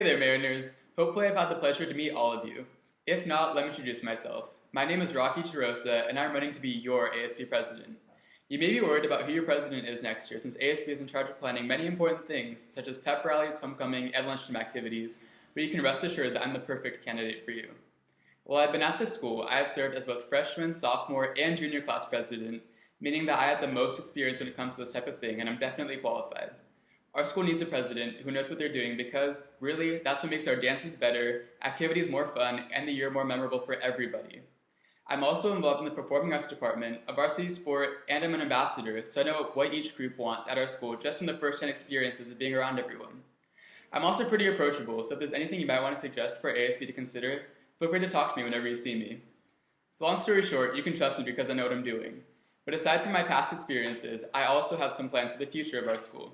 Hey there, Mariners. Hopefully I've had the pleasure to meet all of you. If not, let me introduce myself. My name is Rocky Chirosa, and I'm running to be your ASB president. You may be worried about who your president is next year, since ASB is in charge of planning many important things, such as pep rallies, homecoming, and lunchtime activities, but you can rest assured that I'm the perfect candidate for you. While I've been at this school, I have served as both freshman, sophomore, and junior class president, meaning that I have the most experience when it comes to this type of thing, and I'm definitely qualified. Our school needs a president who knows what they're doing because, really, that's what makes our dances better, activities more fun, and the year more memorable for everybody. I'm also involved in the performing arts department, a varsity sport, and I'm an ambassador, so I know what each group wants at our school just from the first-hand experiences of being around everyone. I'm also pretty approachable, so if there's anything you might want to suggest for ASB to consider, feel free to talk to me whenever you see me. So long story short, you can trust me because I know what I'm doing. But aside from my past experiences, I also have some plans for the future of our school.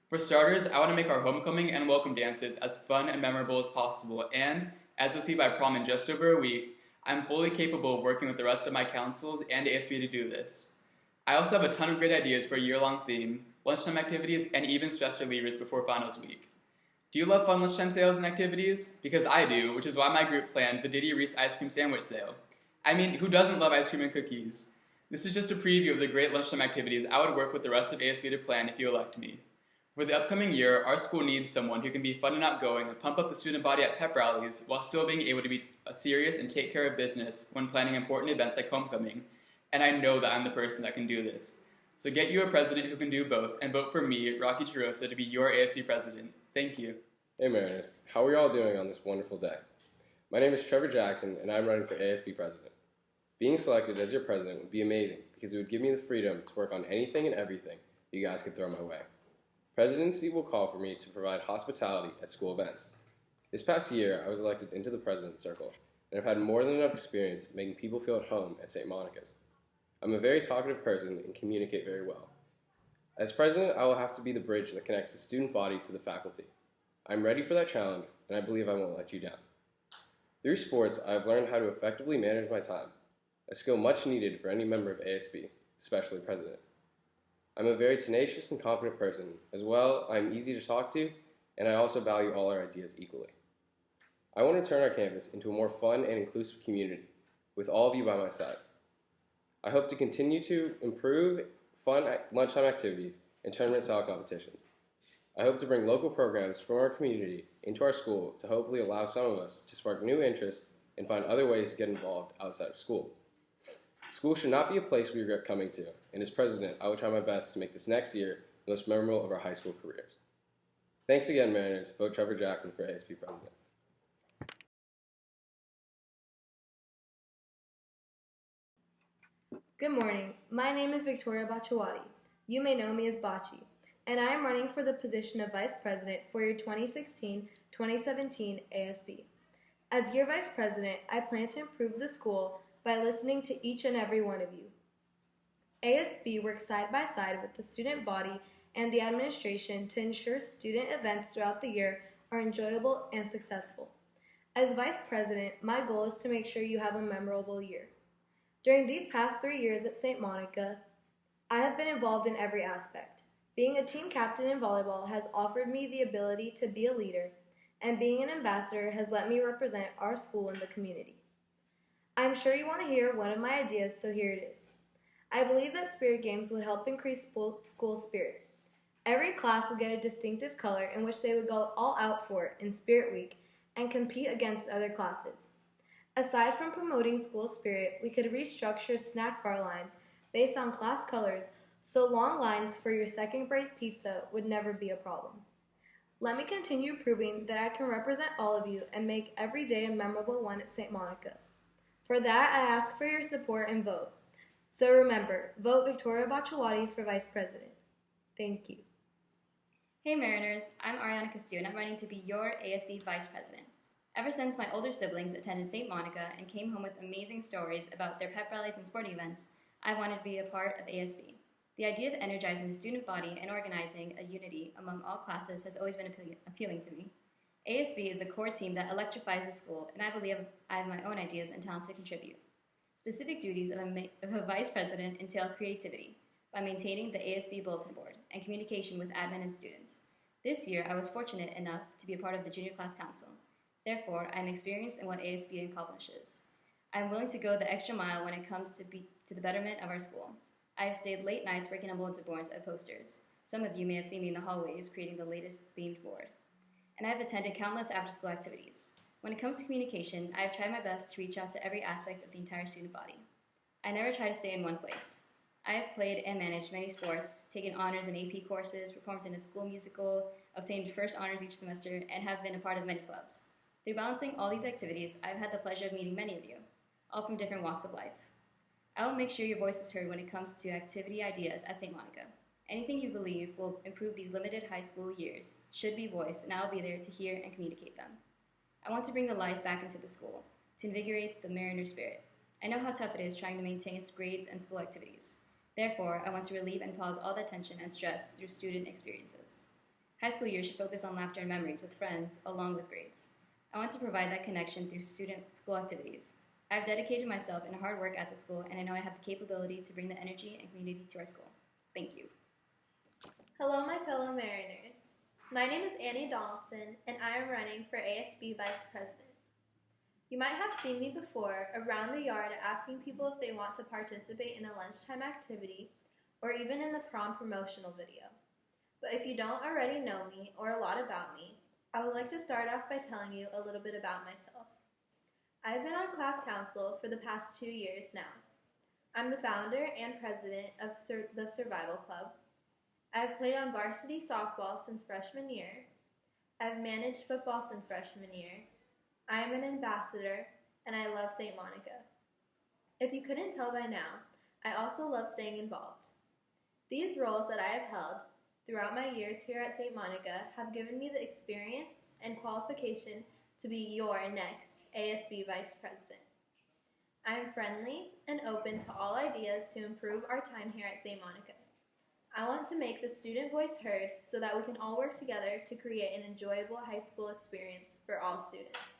For starters, I want to make our homecoming and welcome dances as fun and memorable as possible, and, as you'll see by prom in just over a week, I'm fully capable of working with the rest of my councils and ASB to do this. I also have a ton of great ideas for a year-long theme, lunchtime activities, and even stress relievers before finals week. Do you love fun lunchtime sales and activities? Because I do, which is why my group planned the Diddy Reese ice cream sandwich sale. I mean, who doesn't love ice cream and cookies? This is just a preview of the great lunchtime activities I would work with the rest of ASB to plan if you elect me. For the upcoming year, our school needs someone who can be fun and outgoing and pump up the student body at pep rallies while still being able to be serious and take care of business when planning important events like homecoming, and I know that I'm the person that can do this. So get you a president who can do both, and vote for me, Rocky Chirosa, to be your ASB president. Thank you. Hey Mariners, how are you all doing on this wonderful day? My name is Trevor Jackson, and I'm running for ASB president. Being selected as your president would be amazing because it would give me the freedom to work on anything and everything you guys could throw my way. Presidency will call for me to provide hospitality at school events. This past year, I was elected into the president's circle, and I've had more than enough experience making people feel at home at St. Monica's. I'm a very talkative person and communicate very well. As president, I will have to be the bridge that connects the student body to the faculty. I'm ready for that challenge, and I believe I won't let you down. Through sports, I have learned how to effectively manage my time, a skill much needed for any member of ASB, especially president. I'm a very tenacious and confident person. As well, I'm easy to talk to, and I also value all our ideas equally. I want to turn our campus into a more fun and inclusive community, with all of you by my side. I hope to continue to improve fun lunchtime activities and tournament-style competitions. I hope to bring local programs from our community into our school to hopefully allow some of us to spark new interests and find other ways to get involved outside of school. School should not be a place we regret coming to, and as president, I will try my best to make this next year the most memorable of our high school careers. Thanks again, Mariners. Vote Trevor Jackson for ASB president. Good morning. My name is Victoria Bachawati. You may know me as Bachi, and I am running for the position of Vice President for your 2016-2017 ASB. As your Vice President, I plan to improve the school by listening to each and every one of you. ASB works side by side with the student body and the administration to ensure student events throughout the year are enjoyable and successful. As Vice President, my goal is to make sure you have a memorable year. During these past 3 years at St. Monica, I have been involved in every aspect. Being a team captain in volleyball has offered me the ability to be a leader, and being an ambassador has let me represent our school in the community. I'm sure you want to hear one of my ideas, so here it is. I believe that spirit games would help increase school spirit. Every class would get a distinctive color in which they would go all out for in Spirit Week and compete against other classes. Aside from promoting school spirit, we could restructure snack bar lines based on class colors so long lines for your second grade pizza would never be a problem. Let me continue proving that I can represent all of you and make every day a memorable one at St. Monica. For that, I ask for your support and vote. So remember, vote Victoria Bachawati for Vice President. Thank you. Hey Mariners, I'm Ariana Castillo and I'm running to be your ASB Vice President. Ever since my older siblings attended St. Monica and came home with amazing stories about their pep rallies and sporting events, I wanted to be a part of ASB. The idea of energizing the student body and organizing a unity among all classes has always been appealing to me. ASB is the core team that electrifies the school, and I believe I have my own ideas and talents to contribute. Specific duties of a vice president entail creativity by maintaining the ASB bulletin board and communication with admin and students. This year, I was fortunate enough to be a part of the Junior Class Council. Therefore, I am experienced in what ASB accomplishes. I am willing to go the extra mile when it comes to the betterment of our school. I have stayed late nights working on bulletin boards and posters. Some of you may have seen me in the hallways creating the latest themed board. And I have attended countless after-school activities. When it comes to communication, I have tried my best to reach out to every aspect of the entire student body. I never try to stay in one place. I have played and managed many sports, taken honors in AP courses, performed in a school musical, obtained first honors each semester, and have been a part of many clubs. Through balancing all these activities, I've had the pleasure of meeting many of you, all from different walks of life. I will make sure your voice is heard when it comes to activity ideas at St. Monica. Anything you believe will improve these limited high school years should be voiced, and I will be there to hear and communicate them. I want to bring the life back into the school, to invigorate the Mariner spirit. I know how tough it is trying to maintain grades and school activities. Therefore, I want to relieve and pause all that tension and stress through student experiences. High school years should focus on laughter and memories with friends, along with grades. I want to provide that connection through student school activities. I have dedicated myself in hard work at the school, and I know I have the capability to bring the energy and community to our school. Thank you. Hello, my fellow Mariners. My name is Annie Donaldson, and I am running for ASB Vice President. You might have seen me before around the yard asking people if they want to participate in a lunchtime activity or even in the prom promotional video. But if you don't already know me or a lot about me, I would like to start off by telling you a little bit about myself. I've been on class council for the past 2 years now. I'm the founder and president of the Survival Club. I've played on varsity softball since freshman year. I've managed football since freshman year. I am an ambassador, and I love St. Monica. If you couldn't tell by now, I also love staying involved. These roles that I have held throughout my years here at St. Monica have given me the experience and qualification to be your next ASB Vice President. I am friendly and open to all ideas to improve our time here at St. Monica. I want to make the student voice heard so that we can all work together to create an enjoyable high school experience for all students.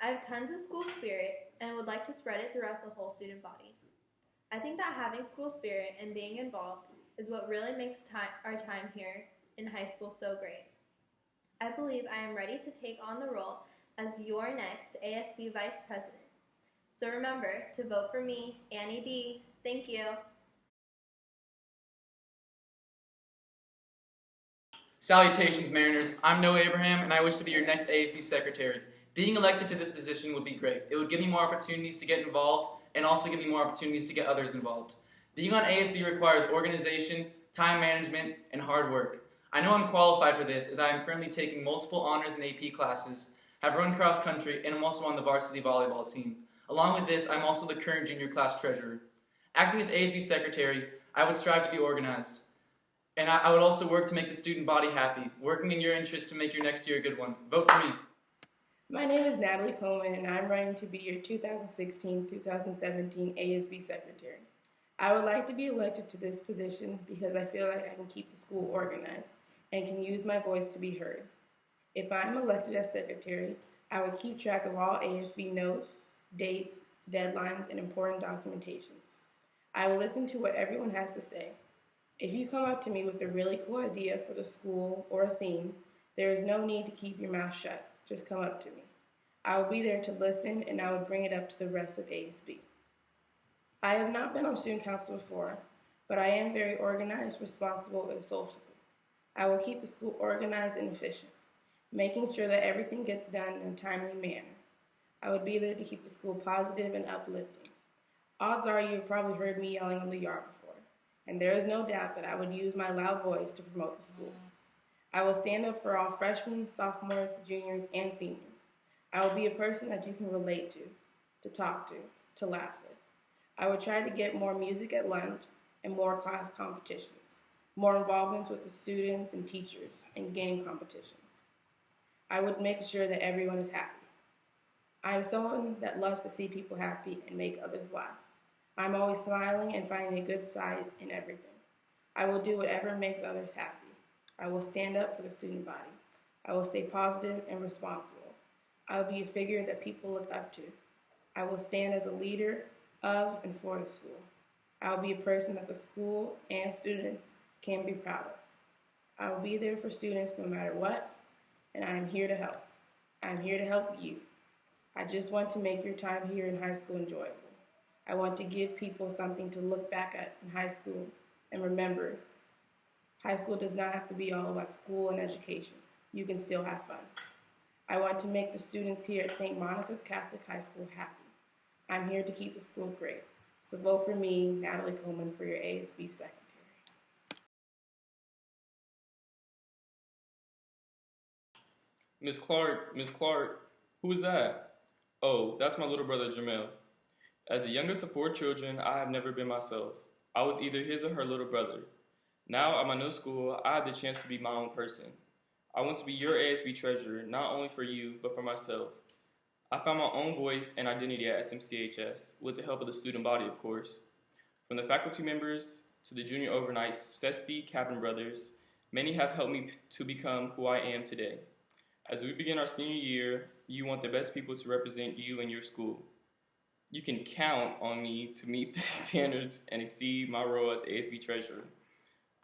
I have tons of school spirit and would like to spread it throughout the whole student body. I think that having school spirit and being involved is what really makes our time here in high school so great. I believe I am ready to take on the role as your next ASB Vice President. So remember to vote for me, Annie D. Thank you. Salutations, Mariners. I'm Noah Abraham, and I wish to be your next ASB Secretary. Being elected to this position would be great. It would give me more opportunities to get involved, and also give me more opportunities to get others involved. Being on ASB requires organization, time management, and hard work. I know I'm qualified for this, as I am currently taking multiple honors and AP classes, have run cross country, and I'm also on the varsity volleyball team. Along with this, I'm also the current junior class treasurer. Acting as ASB Secretary, I would strive to be organized. And I would also work to make the student body happy, working in your interest to make your next year a good one. Vote for me. My name is Natalie Coleman, and I'm running to be your 2016-2017 ASB Secretary. I would like to be elected to this position because I feel like I can keep the school organized and can use my voice to be heard. If I am elected as Secretary, I would keep track of all ASB notes, dates, deadlines, and important documentations. I will listen to what everyone has to say. If you come up to me with a really cool idea for the school or a theme, there is no need to keep your mouth shut. Just come up to me. I will be there to listen, and I will bring it up to the rest of ASB. I have not been on student council before, but I am very organized, responsible, and sociable. I will keep the school organized and efficient, making sure that everything gets done in a timely manner. I would be there to keep the school positive and uplifting. Odds are you have probably heard me yelling on the yard before, and there is no doubt that I would use my loud voice to promote the school. I will stand up for all freshmen, sophomores, juniors, and seniors. I will be a person that you can relate to talk to laugh with. I will try to get more music at lunch and more class competitions, more involvements with the students and teachers, and game competitions. I would make sure that everyone is happy. I am someone that loves to see people happy and make others laugh. I'm always smiling and finding a good side in everything. I will do whatever makes others happy. I will stand up for the student body. I will stay positive and responsible. I will be a figure that people look up to. I will stand as a leader of and for the school. I will be a person that the school and students can be proud of. I will be there for students no matter what, and I am here to help. I am here to help you. I just want to make your time here in high school enjoyable. I want to give people something to look back at in high school and remember, high school does not have to be all about school and education. You can still have fun. I want to make the students here at St. Monica's Catholic High School happy. I'm here to keep the school great. So vote for me, Natalie Coleman, for your ASB secretary. Miss Clark, who is that? Oh, that's my little brother Jamel. As the youngest of 4 children, I have never been myself. I was either his or her little brother. Now at my new school, I have the chance to be my own person. I want to be your ASB treasurer, not only for you, but for myself. I found my own voice and identity at SMCHS, with the help of the student body, of course. From the faculty members to the junior overnight CESP captain brothers, many have helped me to become who I am today. As we begin our senior year, you want the best people to represent you and your school. You can count on me to meet the standards and exceed my role as ASB treasurer.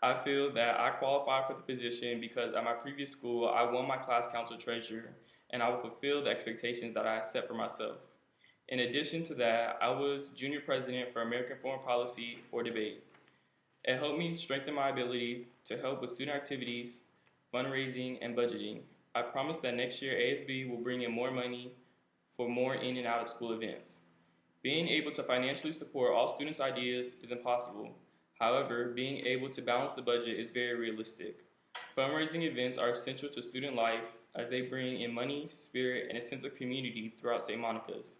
I feel that I qualify for the position because at my previous school, I won my class council treasurer, and I will fulfill the expectations that I set for myself. In addition to that, I was junior president for American Foreign Policy or debate. It helped me strengthen my ability to help with student activities, fundraising, and budgeting. I promise that next year ASB will bring in more money for more in and out of school events. Being able to financially support all students' ideas is impossible. However, being able to balance the budget is very realistic. Fundraising events are essential to student life as they bring in money, spirit, and a sense of community throughout St. Monica's.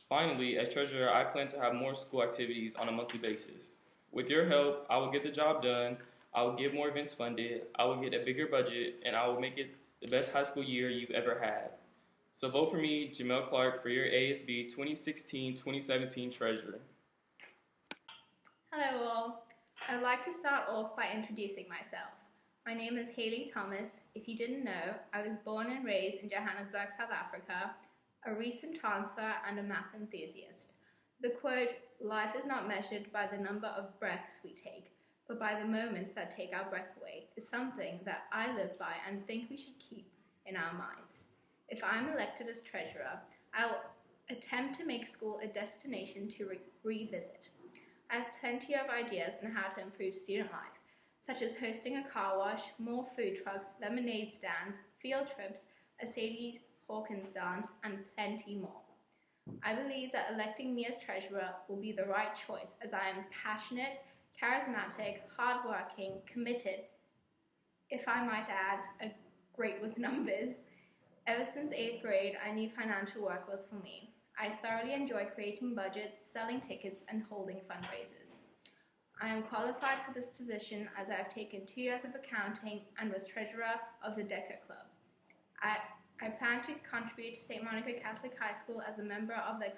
Finally, as treasurer, I plan to have more school activities on a monthly basis. With your help, I will get the job done, I will get more events funded, I will get a bigger budget, and I will make it the best high school year you've ever had. So vote for me, Jamel Clark, for your ASB 2016-2017 treasurer. Hello all. I'd like to start off by introducing myself. My name is Haley Thomas. If you didn't know, I was born and raised in Johannesburg, South Africa, a recent transfer and a math enthusiast. The quote, "Life is not measured by the number of breaths we take, but by the moments that take our breath away," is something that I live by and think we should keep in our minds. If I'm elected as treasurer, I'll attempt to make school a destination to revisit. I have plenty of ideas on how to improve student life, such as hosting a car wash, more food trucks, lemonade stands, field trips, a Sadie Hawkins dance, and plenty more. I believe that electing me as treasurer will be the right choice, as I am passionate, charismatic, hardworking, committed, if I might add, great with numbers. Ever since 8th grade, I knew financial work was for me. I thoroughly enjoy creating budgets, selling tickets, and holding fundraisers. I am qualified for this position as I have taken 2 years of accounting and was treasurer of the DECA Club. I plan to contribute to St. Monica Catholic High School as a member of the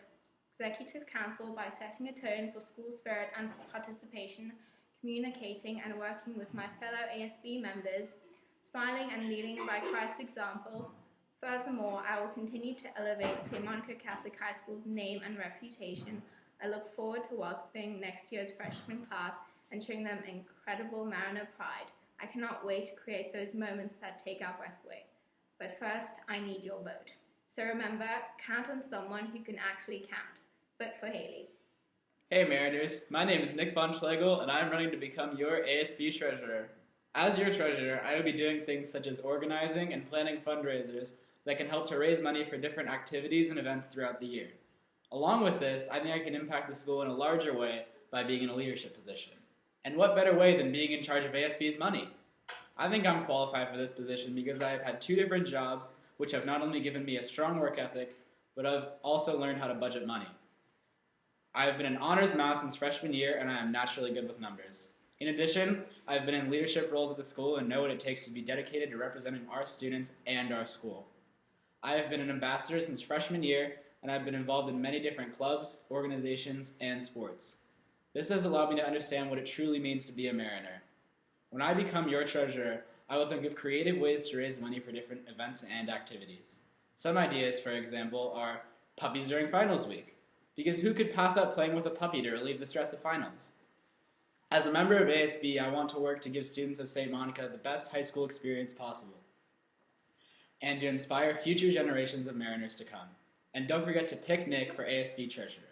Executive Council by setting a tone for school spirit and participation, communicating and working with my fellow ASB members, smiling and leading by Christ's example. Furthermore, I will continue to elevate St. Monica Catholic High School's name and reputation. I look forward to welcoming next year's freshman class and showing them incredible Mariner pride. I cannot wait to create those moments that take our breath away. But first, I need your vote. So remember, count on someone who can actually count. Vote for Haley. Hey Mariners, my name is Nick Von Schlegel and I'm running to become your ASB treasurer. As your treasurer, I will be doing things such as organizing and planning fundraisers that can help to raise money for different activities and events throughout the year. Along with this, I think I can impact the school in a larger way by being in a leadership position. And what better way than being in charge of ASB's money? I think I'm qualified for this position because I have had 2 different jobs which have not only given me a strong work ethic, but I've also learned how to budget money. I have been an honors math since freshman year and I am naturally good with numbers. In addition, I've been in leadership roles at the school and know what it takes to be dedicated to representing our students and our school. I have been an ambassador since freshman year and I've been involved in many different clubs, organizations, and sports. This has allowed me to understand what it truly means to be a Mariner. When I become your treasurer, I will think of creative ways to raise money for different events and activities. Some ideas, for example, are puppies during finals week, because who could pass up playing with a puppy to relieve the stress of finals? As a member of ASB, I want to work to give students of St. Monica the best high school experience possible and to inspire future generations of Mariners to come. And don't forget to pick Nick for ASB treasurer.